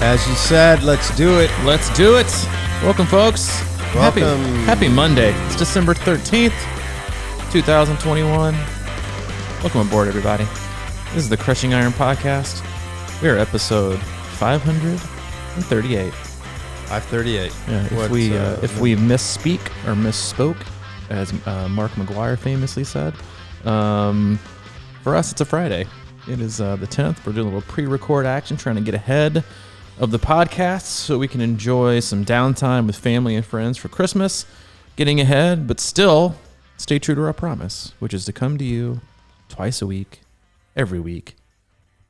As you said, let's do it. Let's do it. Welcome, folks. Welcome. Happy Monday. It's December 13th, 2021. Welcome aboard, everybody. This is the Crushing Iron Podcast. We are episode 538. 538. Yeah, if we misspeak or misspoke, as Mark McGuire famously said, for us, it's a Friday. It is the 10th. We're doing a little pre-record action, trying to get ahead of the podcast so we can enjoy some downtime with family and friends for Christmas, getting ahead, but still stay true to our promise, which is to come to you twice a week, every week.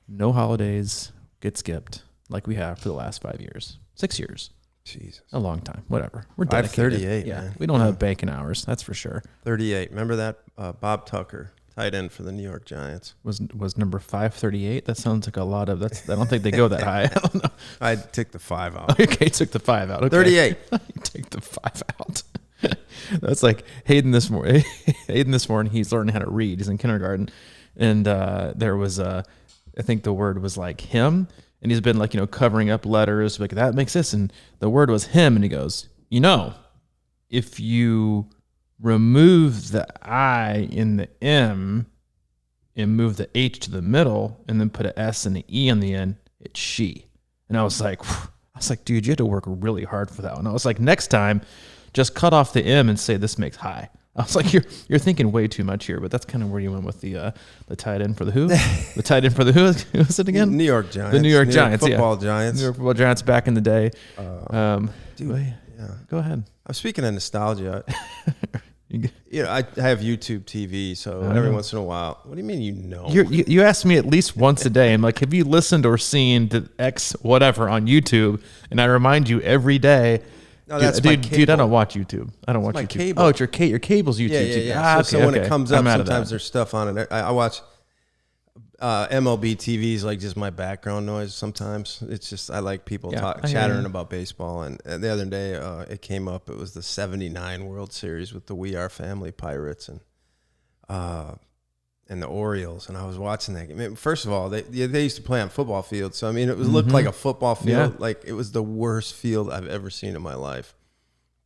No holidays get skipped like we have for the last 5 years. 6 years. Jesus. A long time. Whatever. We're dedicated. 538, yeah, man. we don't have banking hours, that's for sure. 38. Remember that? Bob Tucker, tight end for the New York Giants. Was number 538? That sounds like a lot of... I don't think they go that high. I don't know. I took the 5 out. Okay, took the 5 out. Okay. 38. You take the 5 out. That's like Hayden this morning. He's learning how to read. He's in kindergarten. And there was, I think the word was like him. And he's been like, covering up letters. Like, that makes this. And the word was him. And he goes, if you remove the I in the M and move the H to the middle and then put an S and an E on the end, it's she. And I was like, dude, you had to work really hard for that one. I was like, next time, just cut off the M and say this makes high. I was like, you're thinking way too much here, but that's kind of where you went with the tight end for the who? The tight end for the who? Who was it again? New York Giants. The New York Giants, football Giants. New York football Giants back in the day. Dude, yeah. Go ahead. I'm speaking of nostalgia. I have YouTube TV, so every once in a while. What do you mean You ask me at least once a day. I'm like, have you listened or seen the X whatever on YouTube? And I remind you every day. No, that's my cable. Dude, I don't watch YouTube. I don't watch my YouTube. Cable. Oh, it's your cable's YouTube. Yeah. So when it comes up, sometimes there's stuff on it. I watch MLB TV is like just my background noise sometimes. It's just I like people chattering about baseball. And the other day it came up. It was the 79 World Series with the We Are Family Pirates and the Orioles. And I was watching that game. I mean, first of all, they used to play on football fields. So, I mean, it looked like a football field. Yeah. Like it was the worst field I've ever seen in my life.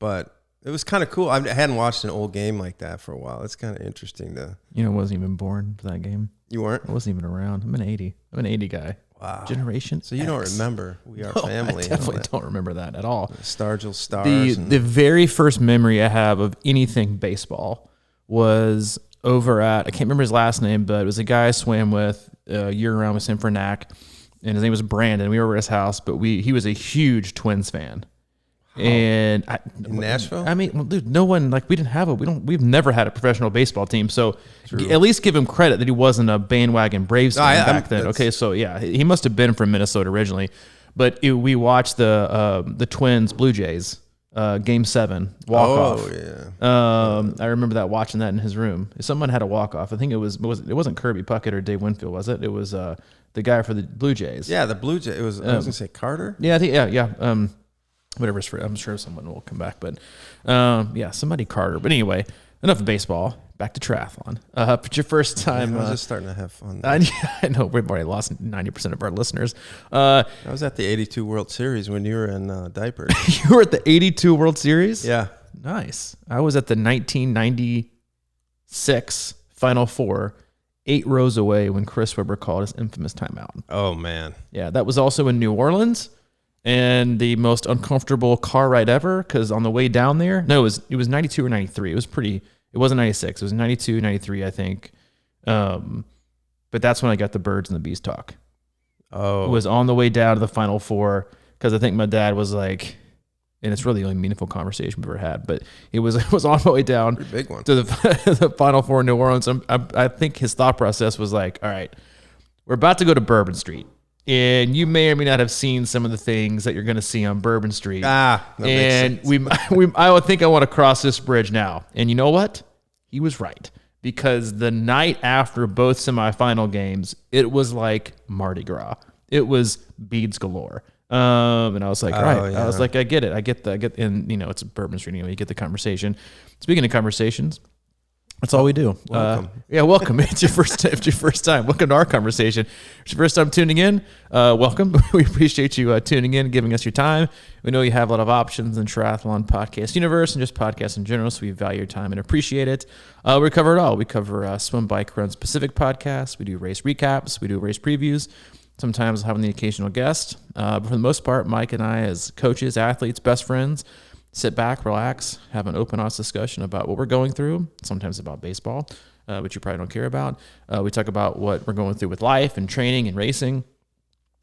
But it was kind of cool. I hadn't watched an old game like that for a while. It's kind of interesting to... I wasn't even born for that game. You weren't? I wasn't even around. I'm an 80 guy. Wow. Generation So you X. don't remember We Are Family. I definitely don't remember that at all. Stargell Stars. The very first memory I have of anything baseball was over at... I can't remember his last name, but it was a guy I swam with year-round with him for NAC, and his name was Brandon. We were at his house, but he was a huge Twins fan. And in Nashville? I mean, well, dude, no one, like, we've never had a professional baseball team. So at least give him credit that he wasn't a bandwagon Braves fan back then. Okay. So yeah, he must have been from Minnesota originally, but we watched the Twins Blue Jays, Game 7 walk off. Oh yeah. I remember watching that in his room. Someone had a walk off. I think it wasn't Kirby Puckett or Dave Winfield, was it? It was, the guy for the Blue Jays. Yeah. The Blue Jays. It was, I was gonna say Carter. Yeah. I think, yeah. Whatever's for, I'm sure someone will come back, but somebody Carter. But anyway, enough of baseball. Back to triathlon. But your first time. I was just starting to have fun. I know we've already lost 90% of our listeners. I was at the 82 World Series when you were in diapers. You were at the 82 World Series? Yeah. Nice. I was at the 1996 Final Four, 8 rows away when Chris Webber called his infamous timeout. Oh, man. Yeah, that was also in New Orleans. And the most uncomfortable car ride ever, because on the way down there, it was 92 or 93. It wasn't 96. It was 92, 93, I think. But that's when I got the birds and the bees talk. Oh. It was on the way down to the Final Four, because I think my dad was like, and it's really the only meaningful conversation we've ever had, but it was on my way down big one. to the Final Four in New Orleans. I think his thought process was like, all right, we're about to go to Bourbon Street. And you may or may not have seen some of the things that you're going to see on Bourbon Street. I would think I want to cross this bridge now. And you know what? He was right. Because the night after both semifinal games, it was like Mardi Gras. It was beads galore. And I was like, right. Yeah. I was like, I get it. And it's Bourbon Street anyway. You get the conversation. Speaking of conversations, That's all we do. Welcome. Welcome. It's your first time. Welcome to our conversation. It's your first time tuning in. Welcome. We appreciate you tuning in, giving us your time. We know you have a lot of options in triathlon podcast universe and just podcasts in general, so we value your time and appreciate it. We cover it all. We cover swim, bike, run specific podcasts. We do race recaps. We do race previews. Sometimes having the occasional guest. But for the most part, Mike and I, as coaches, athletes, best friends, sit back, relax, have an open, honest discussion about what we're going through, sometimes about baseball, which you probably don't care about. We talk about what we're going through with life and training and racing.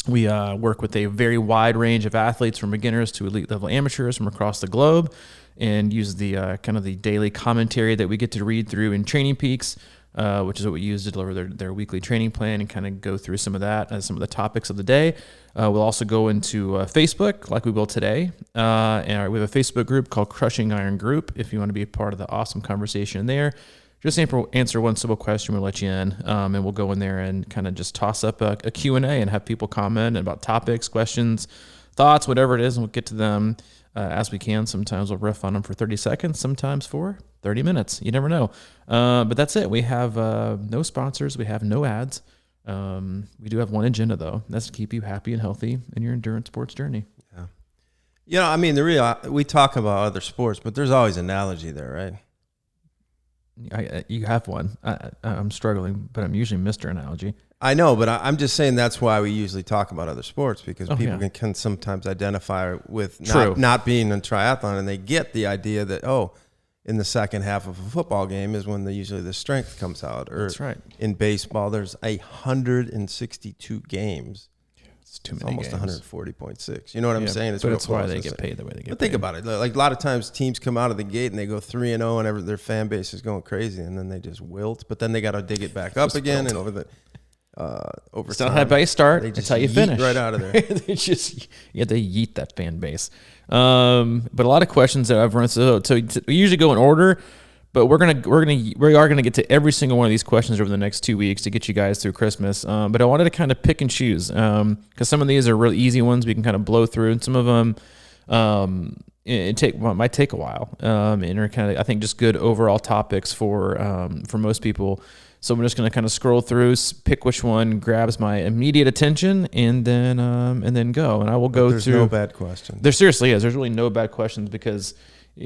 We work with a very wide range of athletes, from beginners to elite level amateurs from across the globe, and use the kind of the daily commentary that we get to read through in Training Peaks, which is what we use to deliver their weekly training plan and kind of go through some of that as some of the topics of the day. We'll also go into Facebook like we will today. And we have a Facebook group called Crushing Iron Group. If you want to be a part of the awesome conversation there, just answer one simple question. We'll let you in, and we'll go in there and kind of just toss up a Q&A and have people comment about topics, questions, thoughts, whatever it is, and we'll get to them as we can. Sometimes we'll riff on them for 30 seconds, sometimes for 30 minutes. You never know. But that's it. We have no sponsors. We have no ads. We do have one agenda, though. That's to keep you happy and healthy in your endurance sports journey. Yeah. You know, I mean, we talk about other sports, but there's always analogy there, right? You have one. I'm struggling, but I'm usually Mr. Analogy. I know, but I'm just saying that's why we usually talk about other sports, because people can sometimes identify with not being in triathlon, and they get the idea that, in the second half of a football game is when usually the strength comes out. Or that's right. In baseball, there's 162 games. It's too many almost games. 140.6. You know what I'm saying? But it's why they get paid the way they get paid. But think about it. Like a lot of times teams come out of the gate and they go 3-0 and their fan base is going crazy, and then they just wilt. But then they got to dig it back up again, and over it's not how you start. It's how you finish. Right out of there. It's just you have to yeet that fan base. But a lot of questions that I've run. So we usually go in order, but we are gonna get to every single one of these questions over the next 2 weeks to get you guys through Christmas. But I wanted to kind of pick and choose because some of these are really easy ones we can kind of blow through, and some of them might take a while. And are kind of, I think, just good overall topics for most people. So I'm just going to kind of scroll through, pick which one grabs my immediate attention, and then go. And I will go through. There's no bad questions. There seriously is. There's really no bad questions because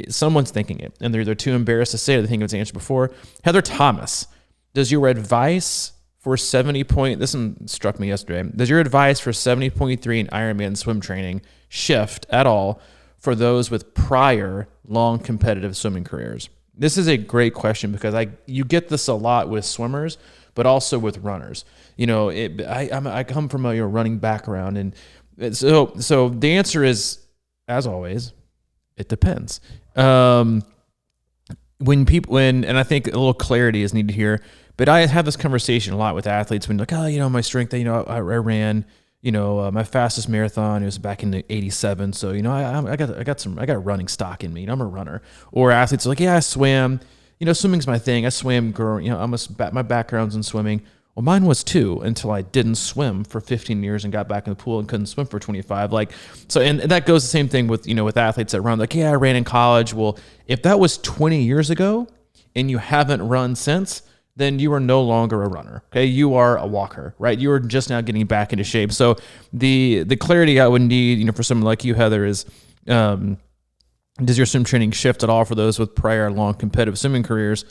someone's thinking it, and they're too embarrassed to say it. They think it's answered before. Heather Thomas, does your advice for 70 point? This one struck me yesterday. Does your advice for 70.3 in Ironman swim training shift at all for those with prior long competitive swimming careers? This is a great question because you get this a lot with swimmers, but also with runners. You know, I come from a running background, and so the answer is, as always, it depends. And I think a little clarity is needed here. But I have this conversation a lot with athletes when like, my strength, I ran. My fastest marathon, it was back in '87. So, I got running stock in me. I'm a runner. Or athletes are like, I swam. Swimming's my thing. I swam, my background's in swimming. Well, mine was too, until I didn't swim for 15 years and got back in the pool and couldn't swim for 25. And that goes the same thing with, with athletes that run. Like, I ran in college. Well, if that was 20 years ago and you haven't run since, then you are no longer a runner. Okay, you are a walker, right? You are just now getting back into shape. So the clarity I would need, for someone like you, Heather, is does your swim training shift at all for those with prior long competitive swimming careers?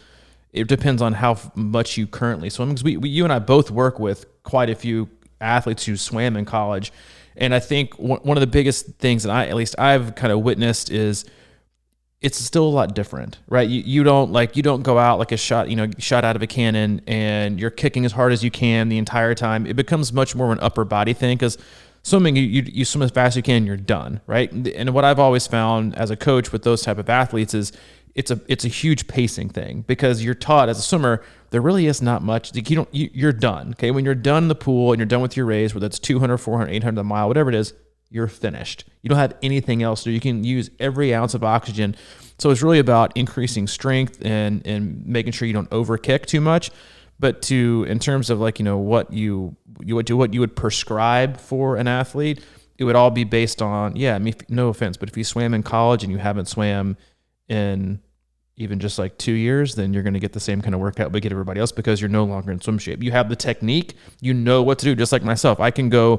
It depends on how much you currently swim. Because you and I both work with quite a few athletes who swam in college, and I think one of the biggest things that I've kind of witnessed is it's still a lot different, right? You don't go out like a shot out of a cannon and you're kicking as hard as you can the entire time. It becomes much more of an upper body thing because swimming, you swim as fast as you can, and you're done, right? And what I've always found as a coach with those type of athletes is it's a huge pacing thing because you're taught as a swimmer, there really is not much. You're done, okay? When you're done in the pool and you're done with your race, whether it's 200, 400, 800 a mile, whatever it is, you're finished. You don't have anything else to do. You can use every ounce of oxygen. So it's really about increasing strength and making sure you don't overkick too much. But in terms of what you would prescribe for an athlete, it would all be based on, no offense, but if you swam in college and you haven't swam in even just like 2 years, then you're going to get the same kind of workout we get everybody else, because you're no longer in swim shape. You have the technique, you know what to do. Just like myself, I can go,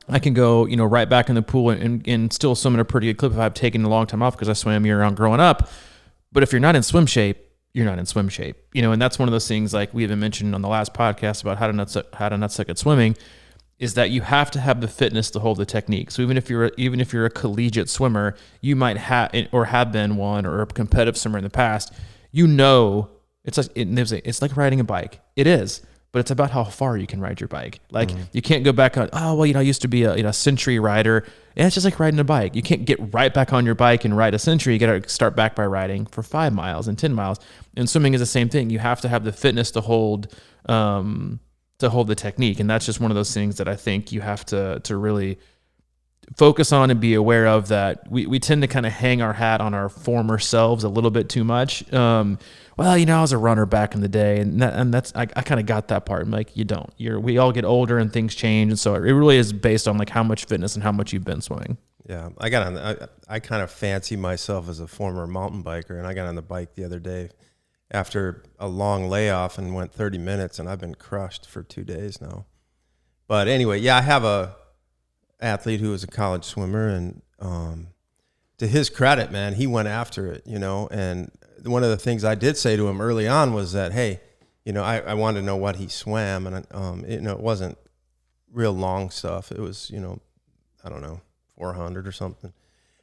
right back in the pool and still swim in a pretty good clip if I've taken a long time off, because I swam year-round growing up. But if you're not in swim shape, you're not in swim shape, and that's one of those things, like we even mentioned on the last podcast about how to not suck at swimming, is that you have to have the fitness to hold the technique. So even if you're a collegiate swimmer, you might have or have been one, or a competitive swimmer in the past, it's like riding a bike. It is, but it's about how far you can ride your bike. Like you can't go back on, I used to be a century rider. And it's just like riding a bike. You can't get right back on your bike and ride a century. You got to start back by riding for 5 miles and 10 miles. And swimming is the same thing. You have to have the fitness to hold the technique. And that's just one of those things that I think you have to really focus on and be aware of, that we tend to kind of hang our hat on our former selves a little bit too much. I was a runner back in the day, and that's I kind of got that part. I'm like, you don't. We all get older and things change, and so it really is based on like how much fitness and how much you've been swimming. Yeah, I kind of fancy myself as a former mountain biker, and I got on the bike the other day after a long layoff and went 30 minutes, and I've been crushed for 2 days now. But anyway, yeah, I have a athlete who was a college swimmer, and to his credit, man, he went after it, and one of the things I did say to him early on was that, hey, I wanted to know what he swam, and it wasn't real long stuff. It was, I don't know, 400 or something.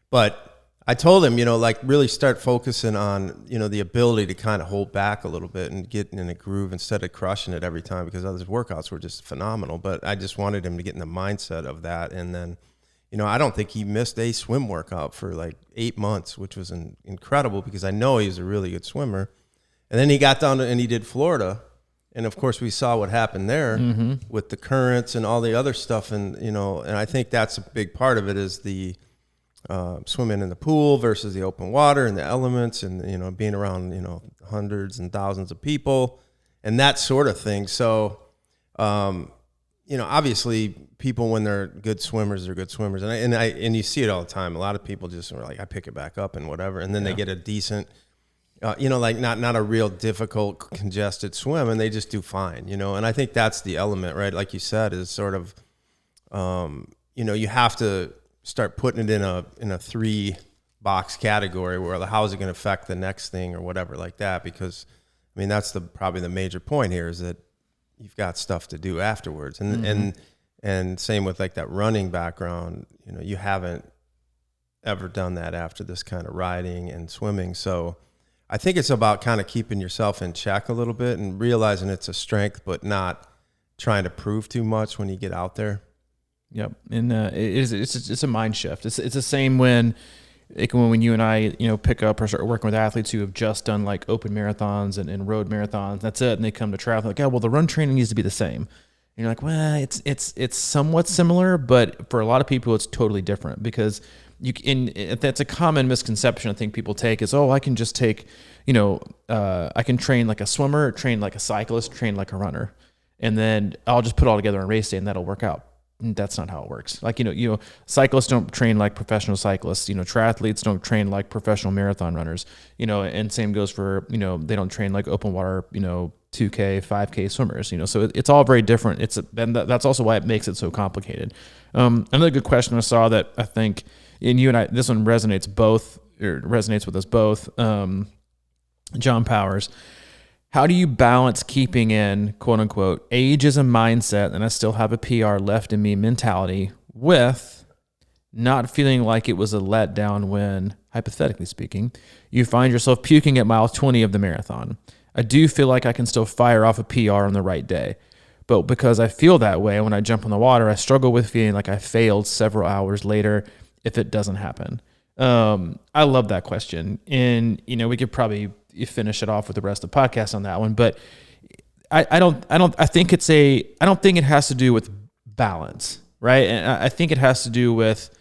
But I told him, really start focusing on, the ability to kind of hold back a little bit and get in a groove instead of crushing it every time, because other workouts were just phenomenal. But I just wanted him to get in the mindset of that. And then, I don't think he missed a swim workout for like 8 months, which was incredible, because I know he was a really good swimmer. And then he got down and he did Florida. And of course we saw what happened there with the currents and all the other stuff. And, and I think that's a big part of it, is the swimming in the pool versus the open water and the elements, and, being around, hundreds and thousands of people and that sort of thing. So, obviously people, when they're good swimmers, they're good swimmers. And you see it all the time. A lot of people just are like, I pick it back up and whatever. And then they get a decent, like not a real difficult congested swim, and they just do fine, and I think that's the element, right? Like you said, is sort of, you have to start putting it in a 3-box category where how is it going to affect the next thing or whatever like that, because that's probably the major point here, is that you've got stuff to do afterwards. And same with like that running background, you haven't ever done that after this kind of riding and swimming. So I think it's about kind of keeping yourself in check a little bit and realizing it's a strength, but not trying to prove too much when you get out there. Yep. And it's a mind shift. It's the same when you and I, pick up or start working with athletes who have just done like open marathons and road marathons. That's it. And they come to triathlon like, well, the run training needs to be the same. And you're like, well, it's somewhat similar, but for a lot of people, it's totally different, because that's a common misconception I think people take is, I can just take, I can train like a swimmer, train like a cyclist, train like a runner, and then I'll just put it all together on race day and that'll work out. And that's not how it works. Like, cyclists don't train like professional cyclists, triathletes don't train like professional marathon runners, and same goes for, they don't train like open water, 2K, 5K swimmers, so it's all very different. That's also why it makes it so complicated. Another good question I saw that I think, and you and I, this one resonates with us both. John Powers, how do you balance keeping in, quote unquote, age is a mindset and I still have a PR left in me mentality, with not feeling like it was a letdown when, hypothetically speaking, you find yourself puking at mile 20 of the marathon? I do feel like I can still fire off a PR on the right day, but because I feel that way when I jump in the water, I struggle with feeling like I failed several hours later if it doesn't happen. I love that question. And, we could probably finish it off with the rest of the podcast on that one, but I don't think it has to do with balance, right? And I think it has to do with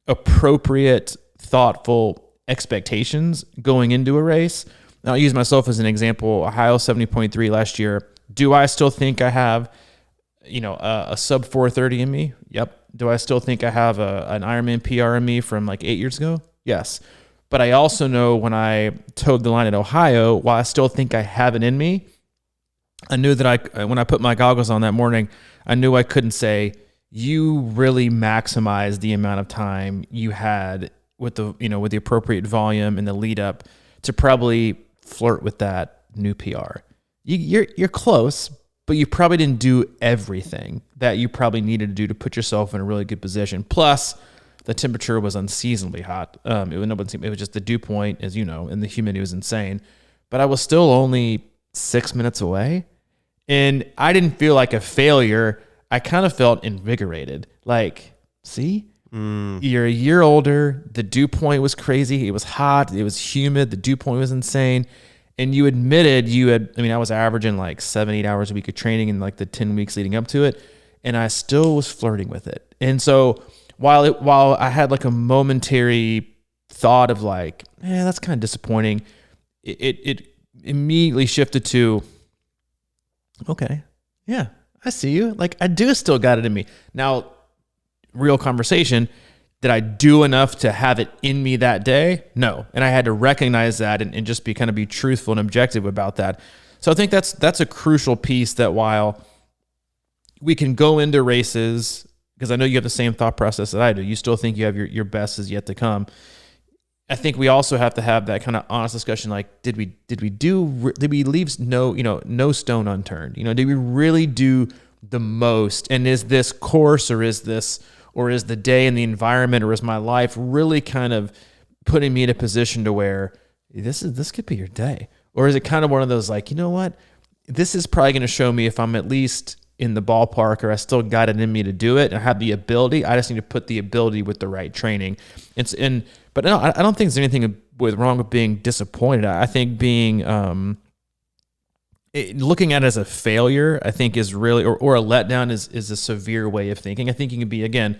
appropriate, thoughtful expectations going into a race. I'll use myself as an example. Ohio 70.3 last year. Do I still think I have, a sub 430 in me? Yep. Do I still think I have an Ironman PR in me from like 8 years ago? Yes. But I also know when I towed the line at Ohio, while I still think I have it in me, I knew that when I put my goggles on that morning, I knew I couldn't say, you really maximized the amount of time you had with the appropriate volume and the lead up to probably flirt with that new PR. You're close, but you probably didn't do everything that you probably needed to do to put yourself in a really good position. Plus, the temperature was unseasonably hot. It was just the dew point, as you know, and the humidity was insane. But I was still only 6 minutes away, and I didn't feel like a failure. I kind of felt invigorated. Like, see, you're a year older. The dew point was crazy. It was hot. It was humid. The dew point was insane. And you admitted I was averaging like 7-8 hours a week of training in like the 10 weeks leading up to it. And I still was flirting with it. And so while I had like a momentary thought of like, that's kind of disappointing, it immediately shifted to, okay, yeah, I see you. Like, I do still got it in me. Now, real conversation, did I do enough to have it in me that day? No. And I had to recognize that and just be truthful and objective about that. So I think that's a crucial piece, that while we can go into races, because I know you have the same thought process that I do, you still think you have your best is yet to come. I think we also have to have that kind of honest discussion. Like, did we leave no stone unturned? Did we really do the most? And is this course, or is the day and the environment, or is my life really kind of putting me in a position to where this could be your day? Or is it kind of one of those like, you know what, this is probably going to show me if I'm at least in the ballpark, or I still got it in me to do it. I have the ability. I just need to put the ability with the right training. But no, I don't think there's anything wrong with being disappointed. I think being looking at it as a failure, I think is really, or a letdown is a severe way of thinking. I think you can be, again,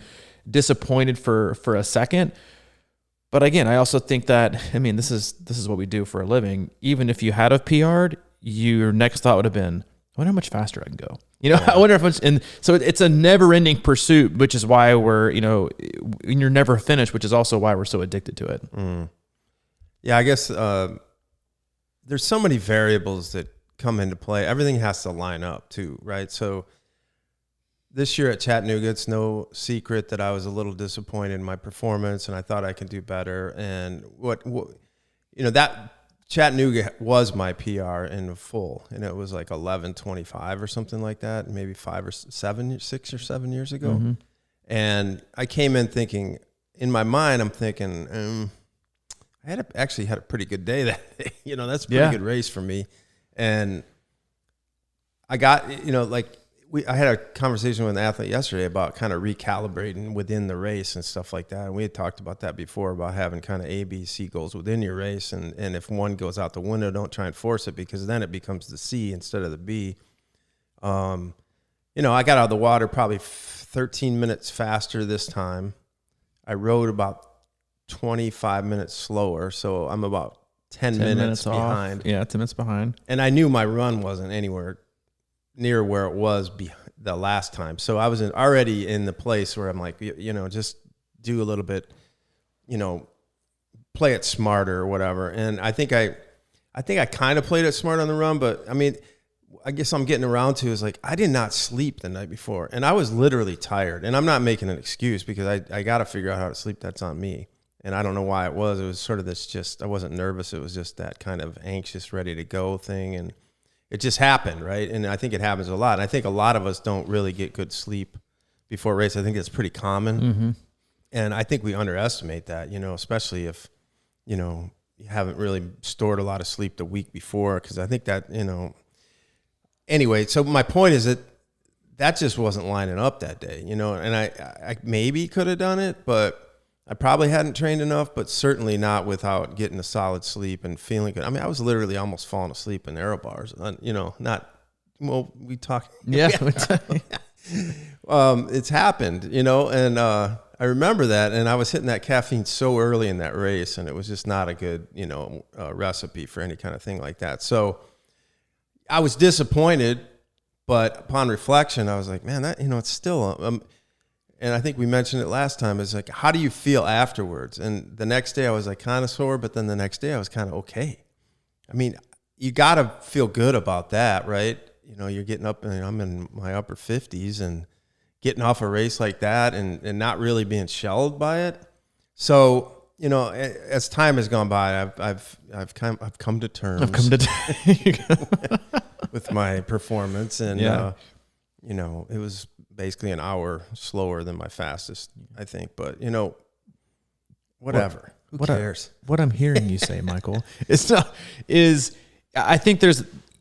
disappointed for a second. But again, I also think that, this is what we do for a living. Even if you had a PR'd, your next thought would have been, I wonder how much faster I can go. I wonder if and so it's a never-ending pursuit, which is why we're, you're never finished, which is also why we're so addicted to it. Yeah, I guess there's so many variables that come into play. Everything has to line up too, right? So this year at Chattanooga, it's no secret that I was a little disappointed in my performance, and I thought I could do better. And that Chattanooga was my PR in the full, and it was like 11:25 or something like that, maybe 6 or 7 years ago. Mm-hmm. And I came in thinking, in my mind, I'm thinking, I actually had a pretty good day that day. That's a pretty good race for me. And I got, I had a conversation with an athlete yesterday about kind of recalibrating within the race and stuff like that. And we had talked about that before, about having kind of A, B, C goals within your race. And if one goes out the window, don't try and force it, because then it becomes the C instead of the B. I got out of the water probably 13 minutes faster this time. I rode about 25 minutes slower. So I'm about 10 minutes behind. Yeah, 10 minutes behind. And I knew my run wasn't anywhere near where it was the last time. So I was already in the place where I'm like, just do a little bit, play it smarter or whatever. And I think I kind of played it smart on the run, but I guess I'm getting around to is like, I did not sleep the night before, and I was literally tired. And I'm not making an excuse, because I got to figure out how to sleep. That's on me. And I don't know why it was. It was sort of this I wasn't nervous. It was just that kind of anxious, ready to go thing. And it just happened, right? And I think it happens a lot. And I think a lot of us don't really get good sleep before a race. I think it's pretty common. Mm-hmm. And I think we underestimate that, especially if, you haven't really stored a lot of sleep the week before. Because I think that, Anyway, so my point is that just wasn't lining up that day, and I maybe could have done it, but I probably hadn't trained enough, but certainly not without getting a solid sleep and feeling good. I was literally almost falling asleep in aero bars. We talk. Yeah. It's happened, and I remember that, and I was hitting that caffeine so early in that race, and it was just not a good, recipe for any kind of thing like that. So I was disappointed, but upon reflection, I was like, man, that, it's still, And I think we mentioned it last time. Is like, how do you feel afterwards? And the next day I was like kind of sore, but then the next day I was kind of okay. I mean, you got to feel good about that, right? You know, you're getting up, and I'm in my upper 50s and getting off a race like that and not really being shelled by it. So, you know, as time has gone by, I've come to terms with my performance, and you know, it was basically an hour slower than my fastest, I think. But, you know, whatever. Who cares? What I'm hearing you say, Michael, I think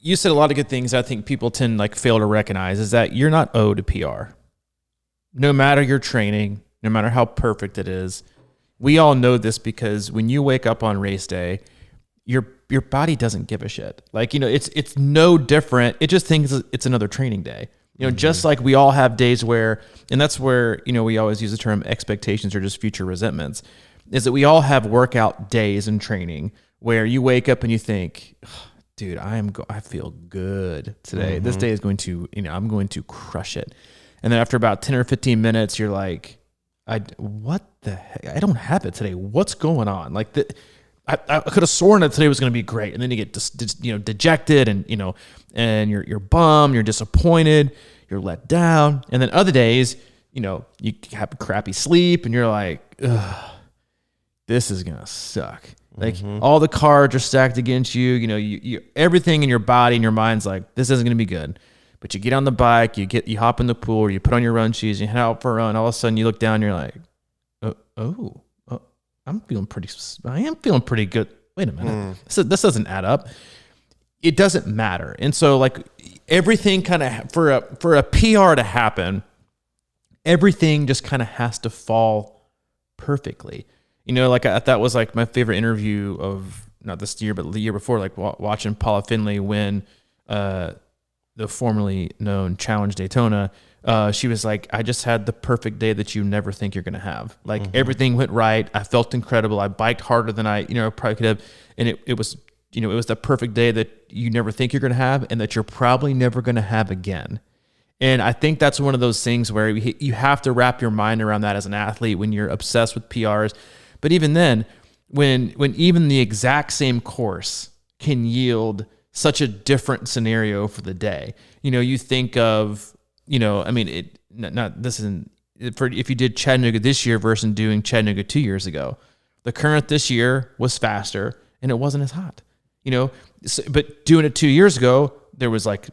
you said a lot of good things. I think people tend to like fail to recognize is that you're not owed a PR. No matter your training, no matter how perfect it is, we all know this because when you wake up on race day, your body doesn't give a shit. Like, you know, it's no different. It just thinks it's another training day. You know, just like we all have days where, and that's where, you know, we always use the term expectations or just future resentments, is that we all have workout days in training where you wake up and you think, dude, I feel good today. This day is going to, you know, I'm going to crush it. And then after about 10 or 15 minutes, you're like, what the heck? I don't have it today. What's going on? Like I could have sworn that today was going to be great. And then you get dejected and, you know, and you're bummed, you're disappointed, you're let down. And then other days, you know, you have crappy sleep and you're like, ugh, this is going to suck. Like all the cards are stacked against you. You know, you everything in your body and your mind's like, this isn't going to be good. But you get on the bike, you hop in the pool, or you put on your run shoes, you head out for a run. All of a sudden you look down and you're like, oh, I am feeling pretty good. Wait a minute. This doesn't add up. It doesn't matter. And so like everything kind of, for a PR to happen, everything just kind of has to fall perfectly. You know, like that was like my favorite interview of not this year, but the year before, like watching Paula Findlay win the formerly known Challenge Daytona. She was like, I just had the perfect day that you never think you're going to have. Like everything went right. I felt incredible. I biked harder than I, probably could have. And it was, it was the perfect day that you never think you're going to have and that you're probably never going to have again. And I think that's one of those things where you have to wrap your mind around that as an athlete when you're obsessed with PRs. But even then, when even the exact same course can yield such a different scenario for the day, you think of, if you did Chattanooga this year versus doing Chattanooga 2 years ago, the current this year was faster and it wasn't as hot, but doing it 2 years ago, there was it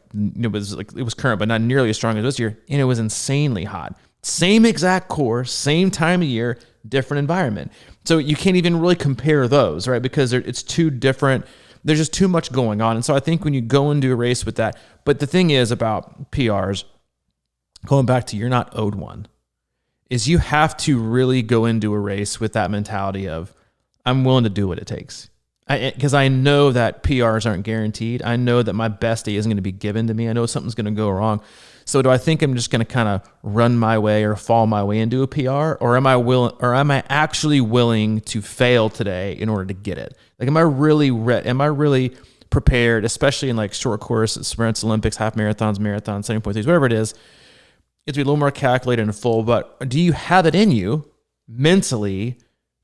was current, but not nearly as strong as this year. And it was insanely hot. Same exact course, same time of year, different environment. So you can't even really compare those, right? Because it's too different. There's just too much going on. And so I think when you go into a race with that, but the thing is about PRs, going back to you're not owed one, is you have to really go into a race with that mentality of, I'm willing to do what it takes. Because I know that PRs aren't guaranteed. I know that my best day isn't going to be given to me. I know something's going to go wrong. So do I think I'm just going to kind of run my way or fall my way into a PR, or am I actually willing to fail today in order to get it? Like, am I really prepared, especially in like short courses, sprints, Olympics, half marathons, 7.3s, whatever it is? It's a little more calculated and full, but do you have it in you mentally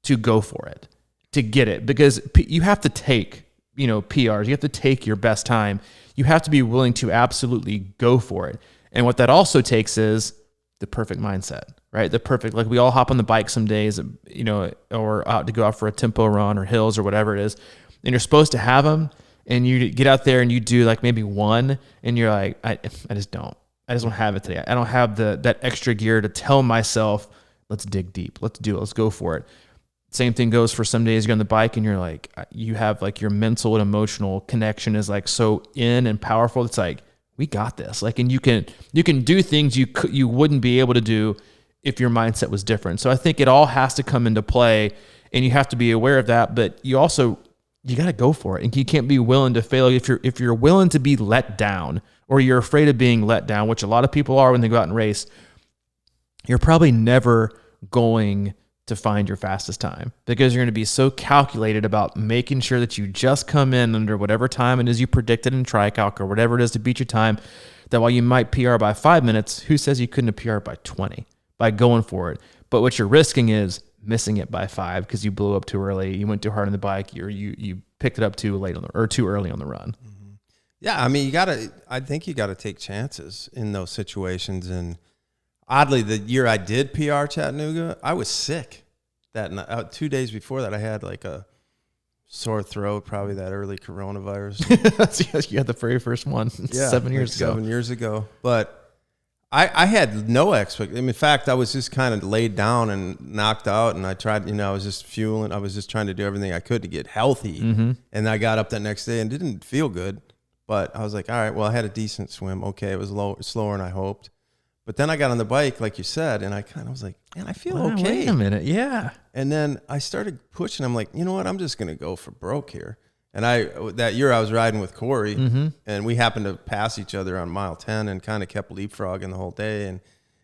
to go for it, to get it? Because you have to take, PRs, you have to take your best time. You have to be willing to absolutely go for it. And what that also takes is the perfect mindset, right? Like we all hop on the bike some days, or out to go out for a tempo run or hills or whatever it is. And you're supposed to have them, and you get out there and you do like maybe one, and you're like, I just don't have it today. I don't have that extra gear to tell myself, let's dig deep. Let's do it. Let's go for it. Same thing goes for some days you're on the bike and you're like, you have like your mental and emotional connection is like so in and powerful. It's like, we got this. Like, and you can do things you wouldn't be able to do if your mindset was different. So I think it all has to come into play, and you have to be aware of that. But you got to go for it, and you can't be willing to fail. If you're willing to be let down, or you're afraid of being let down, which a lot of people are when they go out and race, you're probably never going to find your fastest time, because you're going to be so calculated about making sure that you just come in under whatever time it is you predicted in TriCalc or whatever it is to beat your time, that while you might PR by 5 minutes, who says you couldn't have PR by 20, by going for it. But what you're risking is missing it by 5 because you blew up too early, you went too hard on the bike, or you picked it up too late or too early on the run. Mm-hmm. Yeah, I mean, I think you got to take chances in those situations. And oddly, the year I did PR Chattanooga, I was sick that night. 2 days before that, I had like a sore throat, probably that early coronavirus. You had the very first one 7 years ago. 7 years ago. But I had no expectation. I mean, in fact, I was just kind of laid down and knocked out, and I tried, I was just fueling. I was just trying to do everything I could to get healthy. Mm-hmm. And I got up that next day and didn't feel good. But I was like, all right, well, I had a decent swim. Okay, it was slower than I hoped. But then I got on the bike, like you said, and I kind of was like, man, I feel okay. Wait a minute, yeah. And then I started pushing. I'm like, you know what? I'm just going to go for broke here. And that year I was riding with Corey, mm-hmm. and we happened to pass each other on mile 10 and kind of kept leapfrogging the whole day. And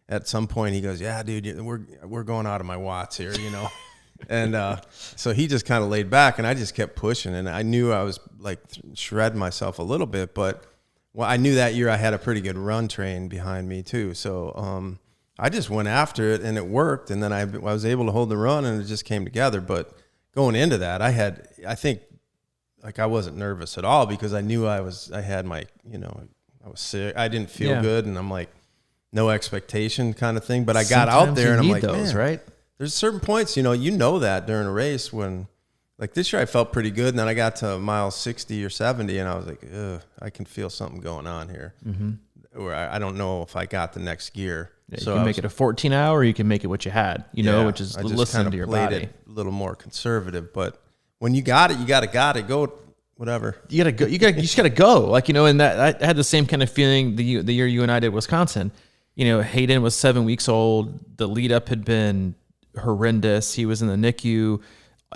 at some point he goes, yeah, dude, we're going out of my watts here, And so he just kind of laid back, and I just kept pushing. And I knew I was like shredding myself a little bit, but I knew that year I had a pretty good run train behind me too. So I just went after it, and it worked. And then I was able to hold the run, and it just came together. But going into that, I think I wasn't nervous at all because I knew I had my, I was sick. I didn't feel good, and I'm like, no expectation kind of thing. But I got out there, and I'm like, those, man, right? There's certain points, that during a race when, like this year I felt pretty good, and then I got to mile 60 or 70, and I was like, ugh, I can feel something going on here. Mm-hmm. Or I don't know if I got the next gear. Yeah, so you can make it a 14-hour, or you can make it what you had, which is listening to your body. It a little more conservative, but when you got it, you got to go, whatever. You got to go. You just got to go. And that I had the same kind of feeling the year you and I did Wisconsin. Hayden was 7 weeks old. The lead up had been horrendous. He was in the NICU.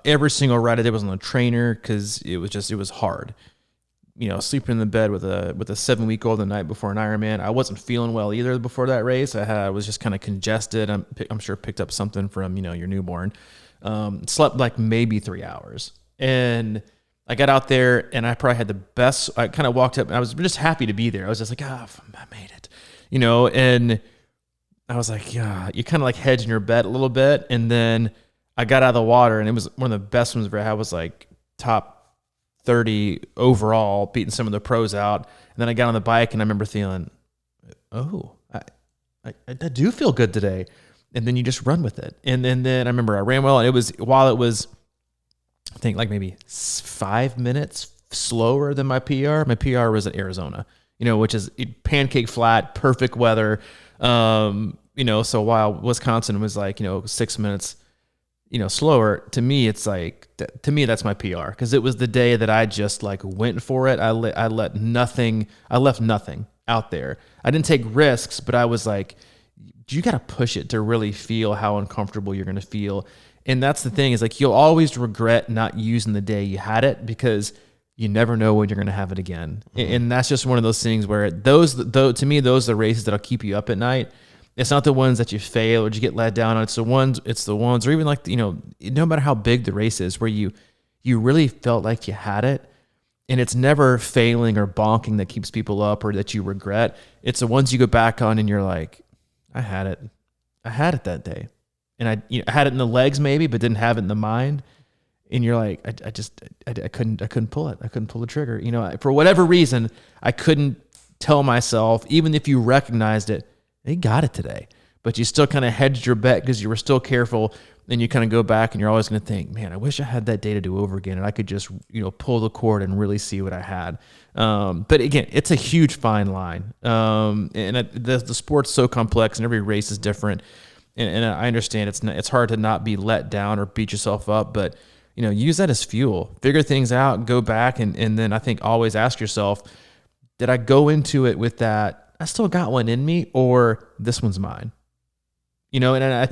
Every single ride I did was on the trainer because it was hard. Sleeping in the bed with a 7-week-old the night before an Ironman. I wasn't feeling well either before that race. I was just kind of congested. I'm sure picked up something from your newborn. Slept like maybe 3 hours, and I got out there, and I probably had the best. I kind of walked up, and I was just happy to be there. I was just like, I made it, and I was like, yeah, you kind of like hedge in your bet a little bit. And then I got out of the water, and it was one of the best ones I've ever had. Was like top 30 overall, beating some of the pros out. And then I got on the bike, and I remember feeling, oh, I do feel good today. And then you just run with it. And then I remember I ran well, and it was I think like maybe 5 minutes slower than my PR. My PR was at Arizona, which is pancake flat, perfect weather. So while Wisconsin was like, 6 minutes, slower, to me, it's like, to me, that's my PR. Cause it was the day that I just like went for it. I left nothing out there. I didn't take risks, but I was like, you got to push it to really feel how uncomfortable you're going to feel. And that's the thing is like, you'll always regret not using the day you had it because you never know when you're going to have it again. Mm-hmm. And that's just one of those things where to me, those are the races that'll keep you up at night. It's not the ones that you fail or you get let down on. It's the ones, or even like, no matter how big the race is where you really felt like you had it. And it's never failing or bonking that keeps people up or that you regret. It's the ones you go back on and you're like, I had it that day. And I had it in the legs maybe, but didn't have it in the mind. And you're like, I couldn't pull it. I couldn't pull the trigger. For whatever reason, I couldn't tell myself, even if you recognized it, they got it today. But you still kind of hedged your bet because you were still careful. And you kind of go back and you're always going to think, man, I wish I had that day to do over again. And I could just, pull the cord and really see what I had. But again, it's a huge fine line. And the sport's so complex and every race is different. And I understand it's hard to not be let down or beat yourself up, but use that as fuel. Figure things out, go back, and then I think always ask yourself, did I go into it with that, I still got one in me, or this one's mine? And I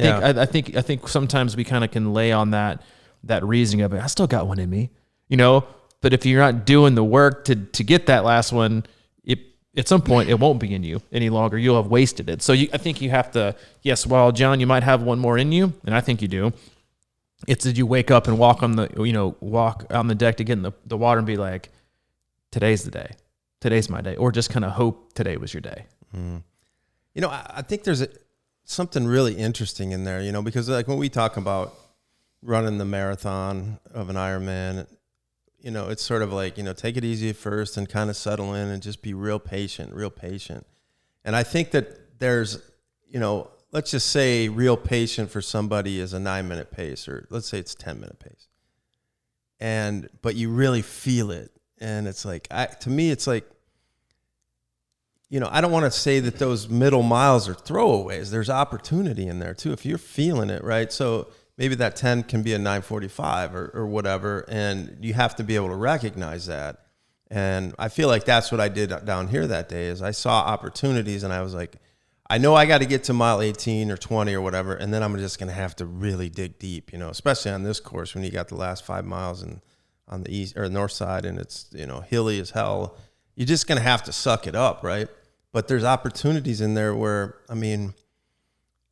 think I think sometimes we kind of can lay on that reasoning of it. I still got one in me, But if you're not doing the work to get that last one, at some point it won't be in you any longer. You'll have wasted it. So I think you have to. Yes, while John, you might have one more in you, and I think you do. It's that you wake up and walk on the deck to get in the water and be like, today's the day. Today's my day, or just kind of hope today was your day. Mm. I think there's something really interesting in there, because like when we talk about running the marathon of an Ironman, it's sort of like, take it easy at first and kind of settle in and just be real patient. And I think that there's, let's just say real patient for somebody is a 9-minute pace, or let's say it's 10-minute pace. But you really feel it. And it's like, to me, it's like, I don't want to say that those middle miles are throwaways. There's opportunity in there too, if you're feeling it, right? So maybe that 10 can be a 9:45 or whatever, and you have to be able to recognize that. And I feel like that's what I did down here that day, is I saw opportunities, and I was like, I know I got to get to mile 18 or 20 or whatever, and then I'm just going to have to really dig deep, especially on this course when you got the last 5 miles and on the east or north side, and it's, hilly as hell. You're just going to have to suck it up, right? But there's opportunities in there where,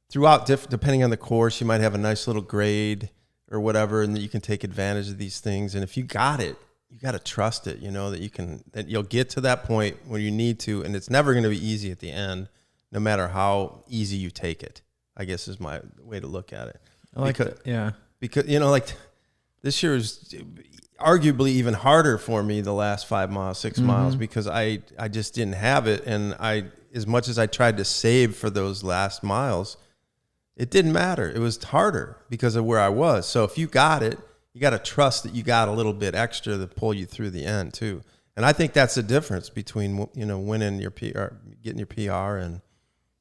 throughout, depending on the course, you might have a nice little grade or whatever, and that you can take advantage of these things. And if you got it, you got to trust it, that you'll get to that point where you need to, and it's never going to be easy at the end, no matter how easy you take it, I guess is my way to look at it. I like that. Yeah. Because, like this year is arguably even harder for me the last 5 miles, 6 miles, because I just didn't have it. And as much as I tried to save for those last miles, it didn't matter. It was harder because of where I was. So if you got it, you got to trust that you got a little bit extra to pull you through the end too. And I think that's the difference between, winning your PR, getting your PR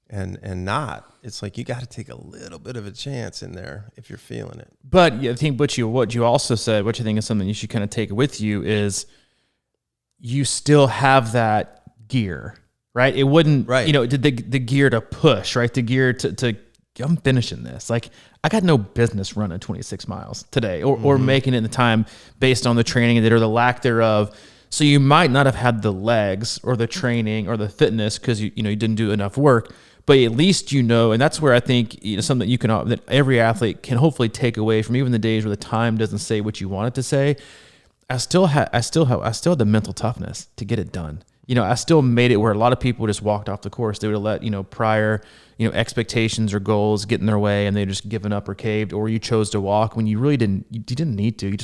and not. It's like you got to take a little bit of a chance in there if you're feeling it. But I think what you also said, which I think is something you should kind of take with you, is you still have that gear, right? It wouldn't, right. The gear to push, right? The gear to I'm finishing this. Like, I got no business running 26 miles today or making it in the time based on the training or the lack thereof. So you might not have had the legs or the training or the fitness because you didn't do enough work, but at least and that's where I think something that every athlete can hopefully take away from even the days where the time doesn't say what you want it to say. I still had the mental toughness to get it done. I still made it where a lot of people just walked off the course. They would have let, prior, expectations or goals get in their way, and they just given up or caved, or you chose to walk when you really didn't. You didn't need to.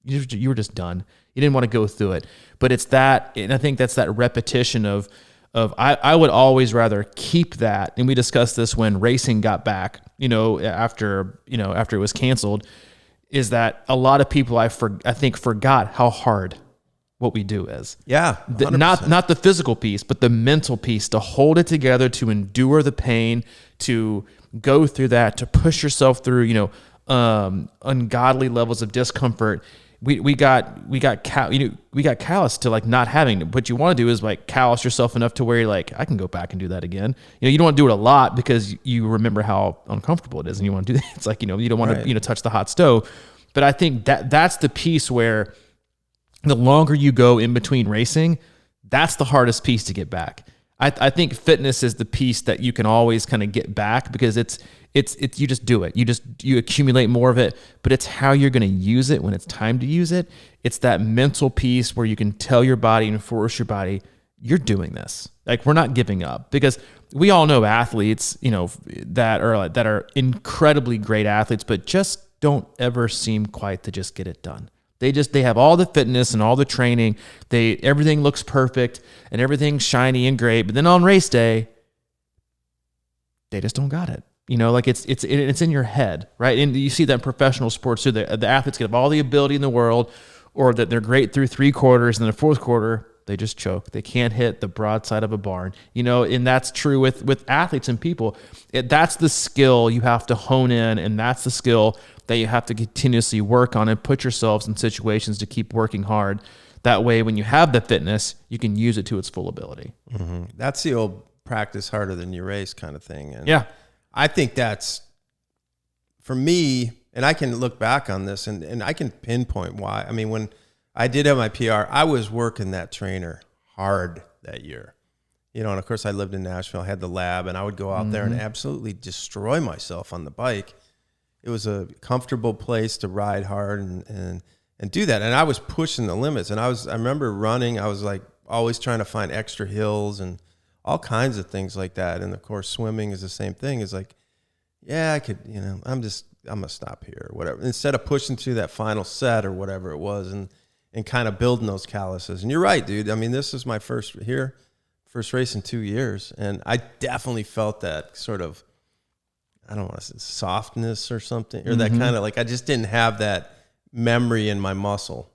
You were just done. You didn't want to go through it. But it's that, and I think that's that repetition of I would always rather keep that. And we discussed this when racing got back, after it was canceled, is that a lot of people I think forgot how hard what we do is. Yeah. Not the physical piece, but the mental piece, to hold it together, to endure the pain, to go through that, to push yourself through, ungodly levels of discomfort. We got calloused to like not having it. What you want to do is like callous yourself enough to where you're like, I can go back and do that again. You don't want to do it a lot because you remember how uncomfortable it is and you want to do that. It's like, you don't want to, touch the hot stove. But I think that's the piece where the longer you go in between racing, that's the hardest piece to get back. I think fitness is the piece that you can always kind of get back because it's you just do it. You accumulate more of it, but it's how you're going to use it when it's time to use it. It's that mental piece where you can tell your body and force your body, you're doing this. Like, we're not giving up, because we all know athletes, that are incredibly great athletes, but just don't ever seem quite to just get it done. They have all the fitness and all the training. Everything looks perfect and everything's shiny and great. But then on race day, they just don't got it. Like it's in your head, right? And you see that in professional sports too. The athletes have all the ability in the world, or that they're great through 3 quarters, and then the 4th quarter, they just choke. They can't hit the broadside of a barn, and that's true with athletes and people. That's the skill you have to hone in, and that's the skill that you have to continuously work on and put yourselves in situations to keep working hard. That way, when you have the fitness, you can use it to its full ability. Mm-hmm. That's the old practice harder than you race kind of thing. And yeah. I think that's, for me, and I can look back on this and I can pinpoint why. I mean, when I did have my PR, I was working that trainer hard that year. And of course I lived in Nashville, I had the lab, and I would go out there and absolutely destroy myself on the bike. It was a comfortable place to ride hard and do that. And I was pushing the limits. And I remember running, I was like always trying to find extra hills and all kinds of things like that. And of course, swimming is the same thing. It's like, yeah, I could, I'm gonna stop here or whatever. Instead of pushing through that final set or whatever it was and kind of building those calluses. And you're right, dude. I mean, this is my first race in 2 years. And I definitely felt that sort of, I don't want to say softness or something, or that kind of like, I just didn't have that memory in my muscle.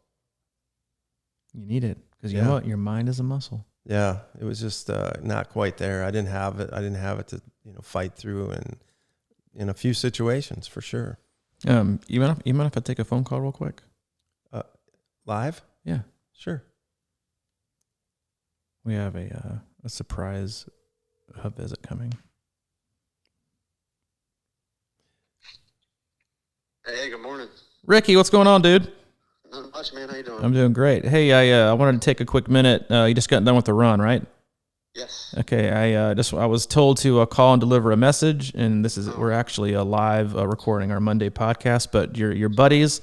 You need it because you know what? Your mind is a muscle. Yeah. It was just not quite there. I didn't have it. I didn't have it to, fight through and in a few situations for sure. You mind if I take a phone call real quick? Live? Yeah. Sure. We have a surprise hub visit coming. Hey, good morning. Ricky, what's going on, dude? Not much, man. How you doing? I'm doing great. Hey, I wanted to take a quick minute. You just got done with the run, right? Yes. Okay. I was told to call and deliver a message, and we're actually a live recording our Monday podcast. But your buddies,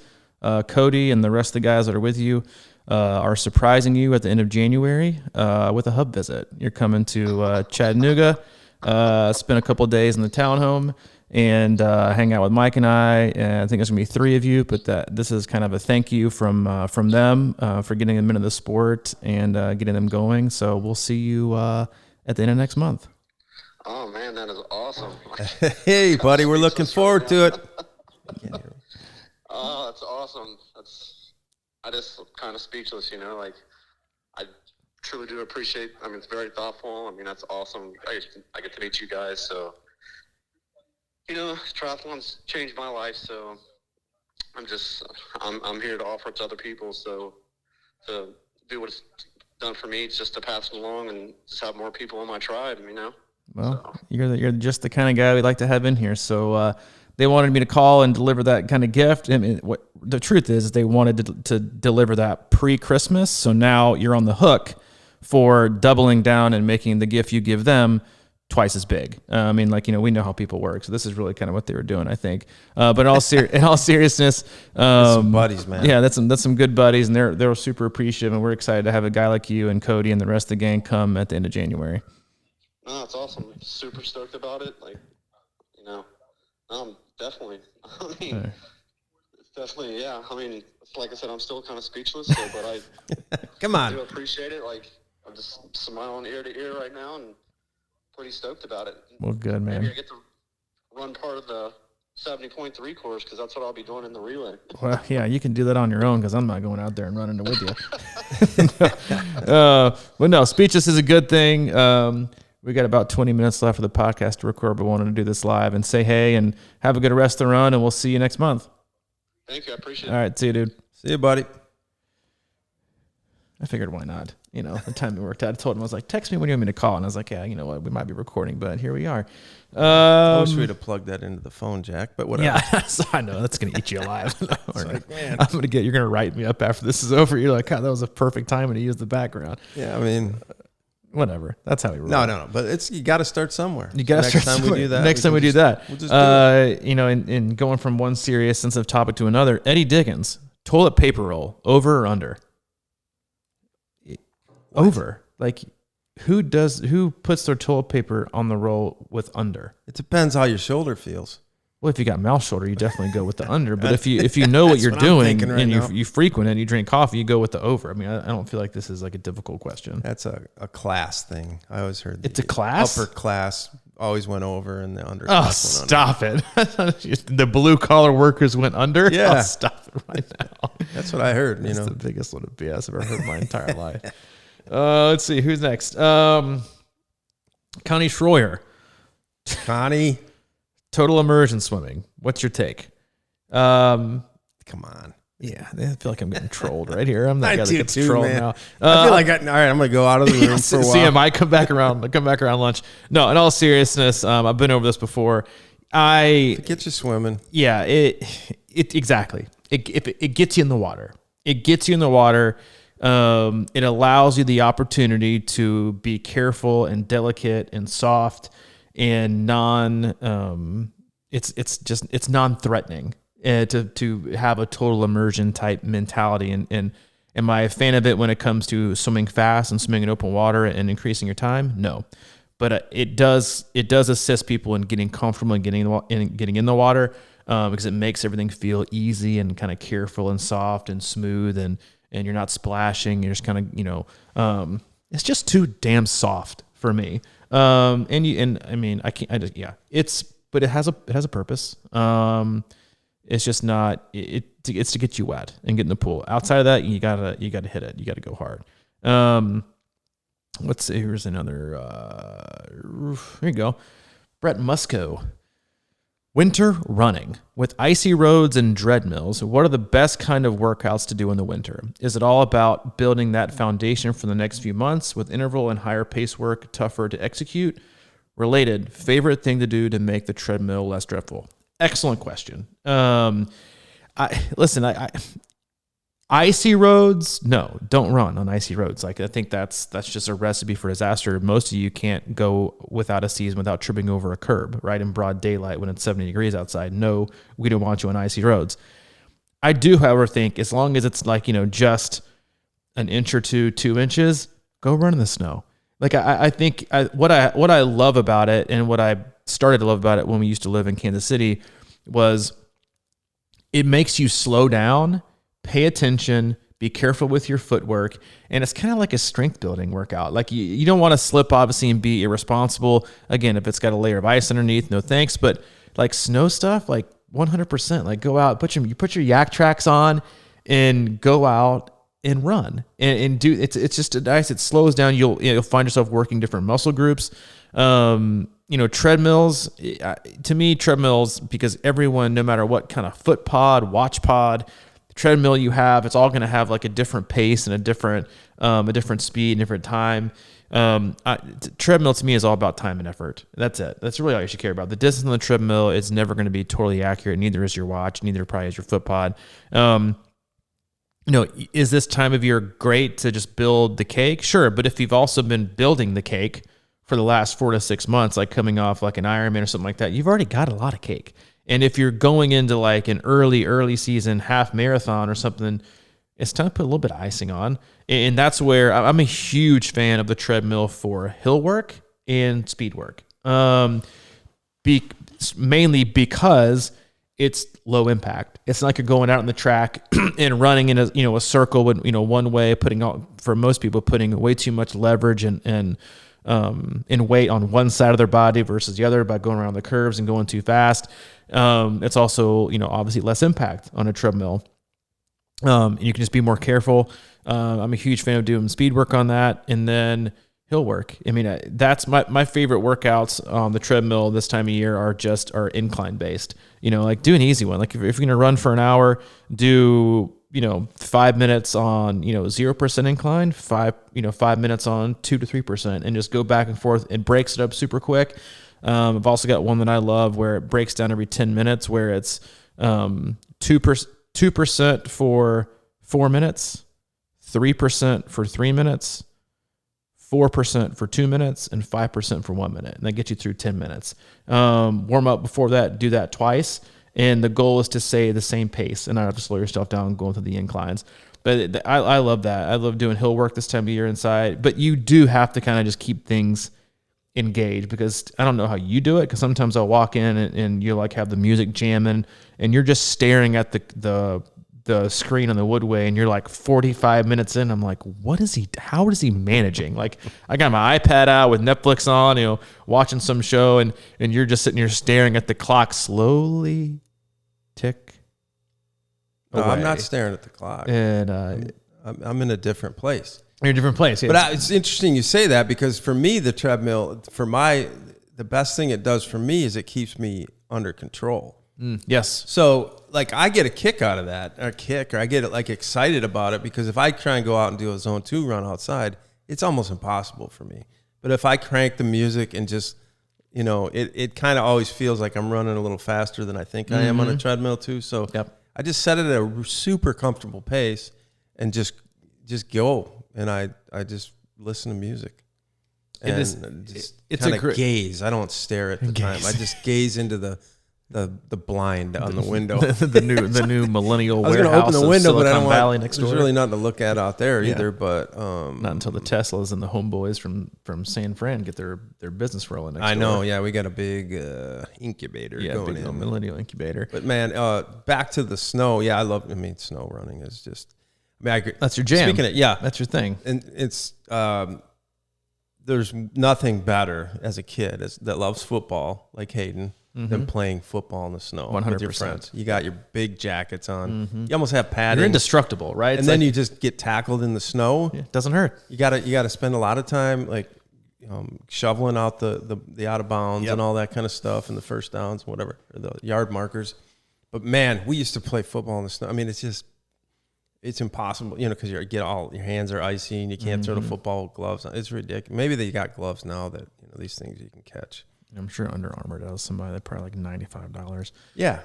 Cody and the rest of the guys that are with you, are surprising you at the end of January with a hub visit. You're coming to Chattanooga, spend a couple of days in the townhome, and hang out with Mike and I. And I think there's gonna be 3 of you, but this is kind of a thank you from them for getting them into the sport and getting them going. So we'll see you at the end of next month. Oh man, that is awesome. Hey, buddy, we're looking forward to it. Oh, that's awesome. I just kind of speechless, like I truly do appreciate. I mean, it's very thoughtful. I mean, that's awesome. I get to meet you guys, so. Triathlon's changed my life, so I'm here to offer it to other people. So to do what it's done for me, it's just to pass it along and just have more people on my tribe, Well, you're just the kind of guy we'd like to have in here. So they wanted me to call and deliver that kind of gift. I mean, what the truth is, they wanted to deliver that pre-Christmas. So now you're on the hook for doubling down and making the gift you give them twice as big. I mean, we know how people work. So this is really kind of what they were doing, I think. But in all seriousness, that's some buddies, man. Yeah, that's some good buddies, and they're super appreciative, and we're excited to have a guy like you and Cody and the rest of the gang come at the end of January. No, it's awesome. Super stoked about it. Definitely. It's definitely, yeah. I mean, like I said, I'm still kind of speechless, but I come on. do appreciate it. I'm just smiling ear to ear right now, and pretty stoked about it. Well, good, man. Maybe I get to run part of the 70.3 course because that's what I'll be doing in the relay. Well, yeah, you can do that on your own because I'm not going out there and running it with you. But no, speechless is a good thing. We got about 20 minutes left for the podcast to record, but wanted to do this live and say hey and have a good rest of the run, and we'll see you next month. Thank you. I appreciate it. All right, see you, dude. See you, buddy. I figured why not? The time it worked out. I told him, I was like, text me when you want me to call. And I was like, yeah, you know what? We might be recording, but here we are. I wish we'd have plugged that into the phone jack, but whatever. Yeah, I know. That's going to eat you alive. Man. You're going to write me up after this is over. You're like, God, that was a perfect time to use the background. Yeah, I mean, whatever. That's how we roll. No. But you got to start somewhere. You got to start somewhere. We do that. Next time we do that. We'll just do it. In going from one serious sensitive topic to another, Eddie Diggins, toilet paper roll, over or under? What? Over. Who puts their toilet paper on the roll with under? It depends how your shoulder feels. Well, if you got mouth shoulder, you definitely go with the under. But if you know what you're doing and you frequent and you drink coffee, you go with the over. I mean, I don't feel like this is like a difficult question. That's a class thing. I always heard it's a class. Upper class always went over and the under. Oh, stop it! The blue collar workers went under. Yeah, stop it right now. That's what I heard. That's the biggest load of BS I've ever heard in my entire life. Let's see who's next. Connie Schroyer. Connie. Total immersion swimming. What's your take? Come on. Yeah, I feel like I'm getting trolled right here. I'm that guy that gets trolled now. I feel like all right, I'm gonna go out of the room for a while. See, I might come back around lunch. No, in all seriousness, I've been over this before. It gets you swimming. Yeah, it exactly. It gets you in the water. It gets you in the water. It allows you the opportunity to be careful and delicate and soft and it's non-threatening to have a total immersion type mentality. And am I a fan of it when it comes to swimming fast and swimming in open water and increasing your time? No. but it does assist people in getting comfortable and getting in the water, because it makes everything feel easy and kind of careful and soft and smooth, and you're not splashing. You're just kind of, it's just too damn soft for me. But it has a purpose. It's just not, it's to get you wet and get in the pool. Outside of that, you gotta hit it. You gotta go hard. Let's see, here's another, here you go. Brett Musco. Winter running. With icy roads and treadmills, what are the best kind of workouts to do in the winter? Is it all about building that foundation for the next few months with interval and higher pace work tougher to execute? Related, favorite thing to do to make the treadmill less dreadful? Excellent question. Icy roads, no, don't run on icy roads. Like, I think that's just a recipe for disaster. Most of you can't go without a season without tripping over a curb, right, in broad daylight when it's 70 degrees outside. No, we don't want you on icy roads. I do, however, think as long as it's like, just an inch or 2 inches, go run in the snow. Like, I think what I love about it, and what I started to love about it when we used to live in Kansas City, was it makes you slow down, pay attention, be careful with your footwork, and it's kind of like a strength building workout. Like, you don't want to slip, obviously, and be irresponsible. Again, if it's got a layer of ice underneath, no thanks. But like snow stuff, like 100%, like go out, put your yak tracks on, and go out and run and do. It's just nice. It slows down. You'll find yourself working different muscle groups. Treadmills, to me, because everyone, no matter what kind of foot pod, watch pod, treadmill you have, it's all going to have like a different pace and a different speed, different time. Treadmill to me is all about time and effort. That's it. That's really all you should care about. The distance on the treadmill is never going to be totally accurate. Neither is your watch. Neither probably is your foot pod. Is this time of year great to just build the cake? Sure. But if you've also been building the cake for the last 4 to 6 months, like coming off like an Ironman or something like that, you've already got a lot of cake. And if you're going into like an early season half marathon or something, it's time to put a little bit of icing on. And that's where I'm a huge fan of the treadmill for hill work and speed work. Mainly because it's low impact. It's not like you're going out on the track and running in a circle with, one way, for most people, putting way too much leverage and weight on one side of their body versus the other by going around the curves and going too fast. It's also, obviously less impact on a treadmill. You can just be more careful. I'm a huge fan of doing speed work on that. And then hill work. I mean, that's my favorite workouts on the treadmill this time of year are incline based, like do an easy one. Like if you're going to run for an hour, do, 5 minutes on, 0% incline, 5 minutes on 2 to 3%, and just go back and forth. It breaks it up super quick. I've also got one that I love where it breaks down every 10 minutes, where it's 2% for 4 minutes, 3% for 3 minutes, 4% for 2 minutes, and 5% for 1 minute. And that gets you through 10 minutes. Warm up before that, do that twice. And the goal is to stay the same pace and not have to slow yourself down going through the inclines. But I love that. I love doing hill work this time of year inside. But you do have to kind of just keep things engaged, because I don't know how you do it, because sometimes I'll walk in and you like have the music jamming and you're just staring at the screen on the woodway, and you're like 45 minutes in. I'm like, how is he managing? Like, I got my iPad out with Netflix on, watching some show, and you're just sitting here staring at the clock slowly tick away. No, I'm not staring at the clock. And I'm in a different place. You're in a different place. Yeah. But it's interesting you say that, because for me, the treadmill, the best thing it does for me is it keeps me under control. Yes. So like I get a kick out of that, or I get like excited about it, because if I try and go out and do a zone 2 run outside, it's almost impossible for me. But if I crank the music and just, it kind of always feels like I'm running a little faster than I think I am on a treadmill too. So I just set it at a super comfortable pace and just go. And I just listen to music. And just kind of gaze. I don't stare at the time. I just gaze into the the blind on the window. the new millennial warehouse. I was going to open the window, but I don't want. There's really nothing to look at out there either. But not until the Teslas and the homeboys from San Fran get their business rolling. I know. Yeah, we got a big incubator going in. Millennial incubator. But man, back to the snow. Yeah, snow running is just. That's your jam. Speaking of, that's your thing. And it's there's nothing better as a kid that loves football like Hayden. Than playing football in the snow 100%. With your friends. You got your big jackets on. You almost have padding. You're indestructible, right? And then you just get tackled in the snow. It doesn't hurt. You got to spend a lot of time like shoveling out the out of bounds and all that kind of stuff and the first downs, whatever, or the yard markers. But man, we used to play football in the snow. I mean, it's impossible, because your hands are icy and you can't throw the football with gloves on. It's ridiculous. Maybe they got gloves now that these things you can catch. I'm sure Under Armour does. Somebody that probably like $95. Yeah.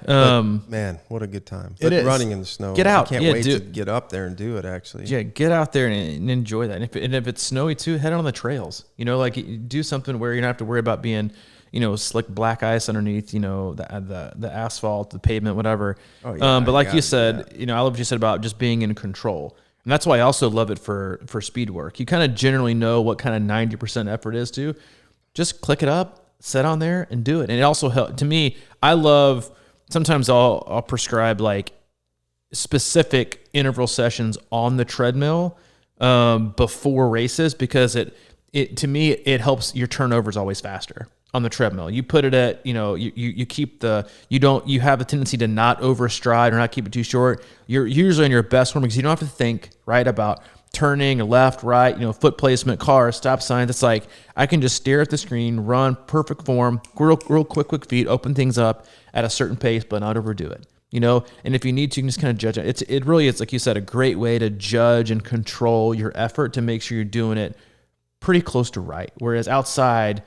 Man, what a good time. It is. Running in the snow. Get out. I can't wait to get up there and do it, actually. Yeah, get out there and enjoy that. And if it's snowy too, head on the trails. Like do something where you don't have to worry about being, slick black ice underneath, the asphalt, the pavement, whatever. Oh, yeah, but like you said, I love what you said about just being in control. And that's why I also love it for speed work. You kind of generally know what kind of 90% effort is to. Just click it up. Sit on there and do it. And it also helps. To me, I love, sometimes I'll prescribe like specific interval sessions on the treadmill before races because it to me, it helps your turnovers always faster on the treadmill. You put it at, you keep you have a tendency to not overstride or not keep it too short. You're usually in your best form because you don't have to think, right, about turning left, right, foot placement, cars, stop signs. It's like I can just stare at the screen, run, perfect form, real quick feet, open things up at a certain pace, but not overdo it. And if you need to, you can just kind of judge it. It really is, like you said, a great way to judge and control your effort to make sure you're doing it pretty close to right. Whereas outside,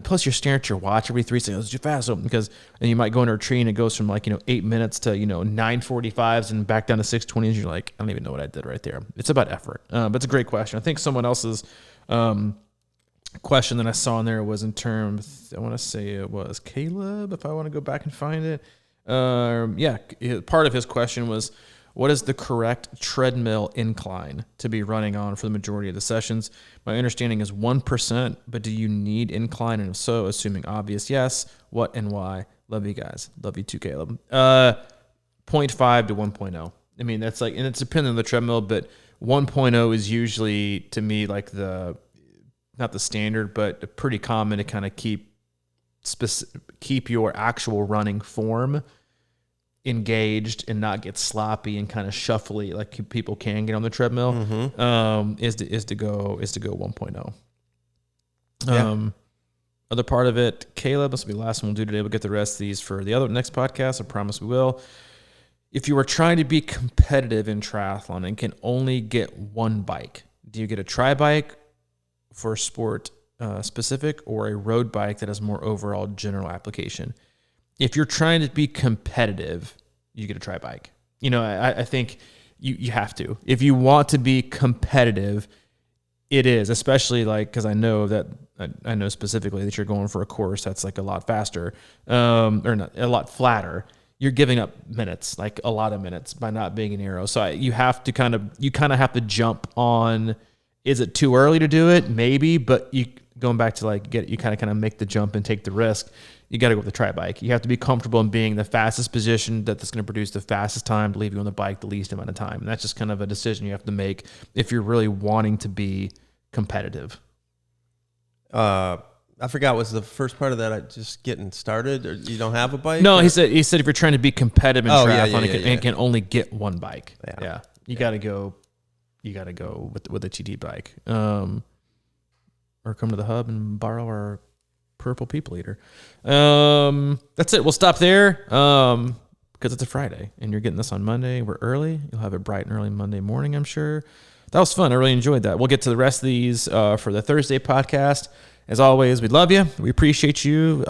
plus you're staring at your watch every 3 seconds, too fast. And you might go into a tree and it goes from 8 minutes to, 9:45s and back down to 6:20s. You're like, I don't even know what I did right there. It's about effort. But it's a great question. I think someone else's question that I saw in there was in terms, I want to say it was Caleb, if I want to go back and find it. Part of his question was, what is the correct treadmill incline to be running on for the majority of the sessions? My understanding is 1%, but do you need incline? And if so, assuming obvious, yes. What and why? Love you guys. Love you too, Caleb. 0.5 to 1.0. I mean, that's and it's dependent on the treadmill, but 1.0 is usually, to me, like not the standard, but pretty common to kind of keep your actual running form engaged and not get sloppy and kind of shuffly like people can get on the treadmill. Is to go 1.0. Other part of it, Caleb, this will be the last one we'll do today. We'll get the rest of these for the next podcast. I promise we will. If you are trying to be competitive in triathlon and can only get one bike, do you get a tri bike for sport specific or a road bike that has more overall general application? If you're trying to be competitive, you get a tri bike. I think you have to. If you want to be competitive, it is, especially because I know specifically that you're going for a course that's a lot faster, or not, a lot flatter. You're giving up minutes, a lot of minutes by not being an aero. So you have to kind of have to jump on. Is it too early to do it? Maybe, but going back to you kind of make the jump and take the risk. You got to go with the tri bike. You have to be comfortable in being the fastest position that's going to produce the fastest time to leave you on the bike the least amount of time. And that's just kind of a decision you have to make if you're really wanting to be competitive. I forgot, was the first part of that just getting started, or you don't have a bike? No, he said if you're trying to be competitive in triathlon and can only get one bike. Yeah. You got to go with a TT bike. Or come to the hub and borrow our Purple People Eater. That's it. We'll stop there because it's a Friday and you're getting this on Monday. We're early. You'll have it bright and early Monday morning, I'm sure. That was fun. I really enjoyed that. We'll get to the rest of these for the Thursday podcast. As always, we love you. We appreciate you.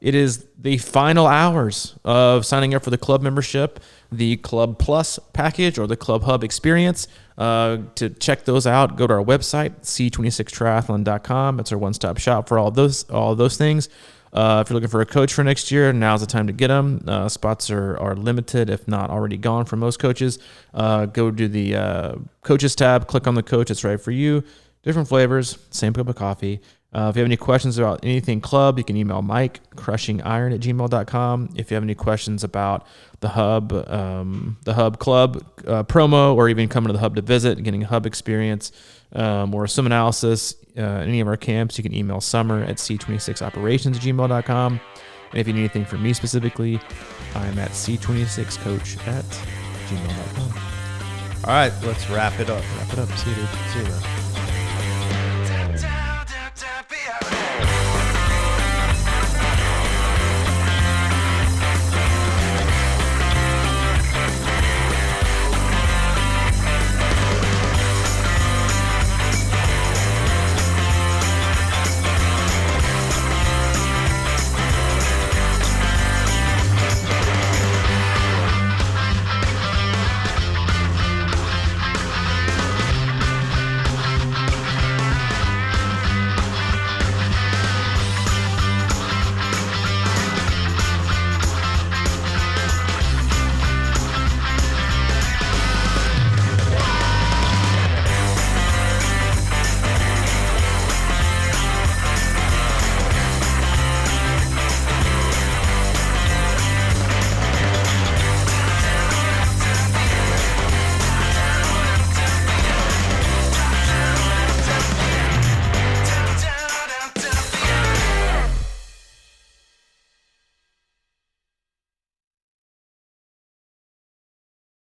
It is the final hours of signing up for the club membership, the Club Plus package or the Club Hub experience. To check those out, go to our website, C26triathlon.com. It's our one-stop shop for all those things. If you're looking for a coach for next year, now's the time to get them. Spots are limited, if not already gone for most coaches. Go to the coaches tab, click on the coach that's right for you. Different flavors, same cup of coffee. If you have any questions about anything club, you can email Mike, crushingiron@gmail.com. If you have any questions about the Hub Club promo, or even coming to the Hub to visit and getting a Hub experience, or swim analysis, any of our camps, you can email summer@c26operations@gmail.com. And if you need anything from me specifically, I'm at c26coach@gmail.com. All right, let's wrap it up. See you, dude. See you, man.